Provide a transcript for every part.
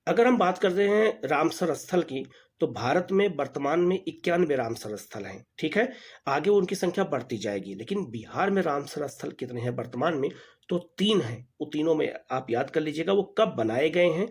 अगर हम बात करते हैं रामसर स्थल की, तो भारत में वर्तमान में 91 रामसर स्थल हैं, ठीक है? आगे उनकी संख्या बढ़ती जाएगी, लेकिन बिहार में रामसर स्थल कितने हैं वर्तमान में? तो 3 हैं। वो तीनों में आप याद कर लीजिएगा वो कब बनाए गए हैं,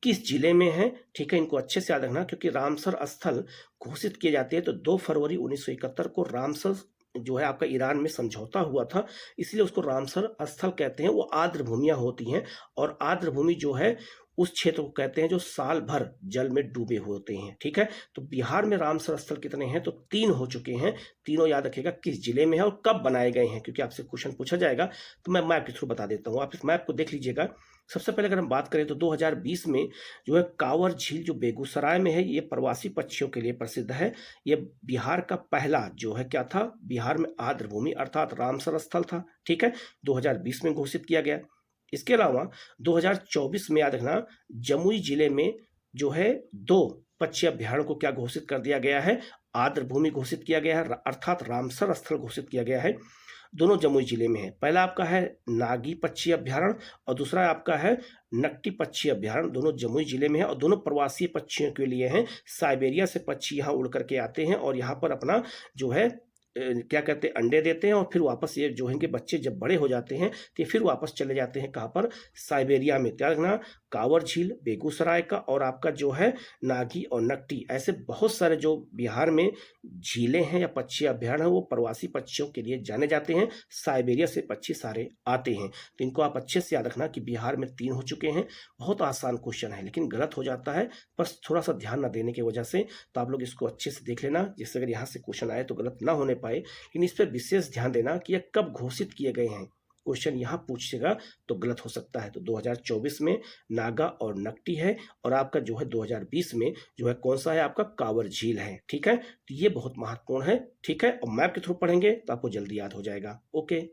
किस जिले में हैं, ठीक है? इनको अच्छे से याद रखना क्योंकि रामसर स्थल घोषित किए जाते हैं तो 2 फरवरी 1971 को रामसर जो है आपका ईरान में समझौता हुआ था, इसलिए उसको रामसर स्थल कहते हैं। वो आर्द्र भूमियाँ होती हैं और आर्द्र भूमि जो है उस क्षेत्र को कहते हैं जो साल भर जल में डूबे होते हैं, ठीक है? तो बिहार में रामसर स्थल कितने हैं? तो 3 हो चुके हैं। तीनों याद रखिएगा किस जिले में है और कब बनाए गए हैं, क्योंकि आपसे क्वेश्चन पूछा जाएगा, तो मैं मैप के थ्रू बता देता हूँ। आप इस मैप को देख लीजिएगा। सबसे पहले अगर हम बात करें तो 2020 में जो है कांवर झील जो बेगूसराय में है, ये प्रवासी पक्षियों के लिए प्रसिद्ध है। ये बिहार का पहला जो है क्या था? बिहार में आर्द्र भूमि अर्थात रामसर स्थल था, ठीक है? 2020 में घोषित किया गया। इसके अलावा 2024 में याद रखना जमुई जिले में जो है 2 पक्षी अभयारण्य को क्या घोषित कर दिया गया है? आर्द्र भूमि घोषित किया गया है अर्थात रामसर स्थल घोषित किया गया है। दोनों जमुई जिले में है। पहला आपका है नागी पक्षी अभयारण्य और दूसरा आपका है नक्टी पक्षी अभयारण्य। दोनों जमुई जिले में है और दोनों प्रवासी पक्षियों के लिए हैं। साइबेरिया से पक्षी यहाँ उड़ करके आते हैं और यहाँ पर अपना जो है क्या कहते हैं अंडे देते हैं और फिर वापस ये जो है इनके बच्चे जब बड़े हो जाते हैं तो ये फिर वापस चले जाते हैं कहाँ पर? साइबेरिया में। ध्यान रखना कांवर झील बेगूसराय का और आपका जो है नागी और नकटी, ऐसे बहुत सारे जो बिहार में झीलें हैं या पक्षी अभयारण्य हैं वो प्रवासी पक्षियों के लिए जाने जाते हैं। साइबेरिया से पक्षी सारे आते हैं, तो इनको आप अच्छे से याद रखना कि बिहार में 3 हो चुके हैं। बहुत आसान क्वेश्चन है लेकिन गलत हो जाता है, बस थोड़ा सा ध्यान न देने की वजह से। तो आप लोग इसको अच्छे से देख लेना, जिससे अगर यहाँ से क्वेश्चन आए तो गलत ना होने पाए। लेकिन इस पर विशेष ध्यान देना कि ये कब घोषित किए गए हैं। क्वेश्चन यहाँ पूछेगा तो गलत हो सकता है। तो 2024 में नागा और नकटी है और आपका जो है 2020 में जो है कौन सा है? आपका कांवर झील है, ठीक है? तो ये बहुत महत्वपूर्ण है, ठीक है? और मैप के थ्रू पढ़ेंगे तो आपको जल्दी याद हो जाएगा। ओके।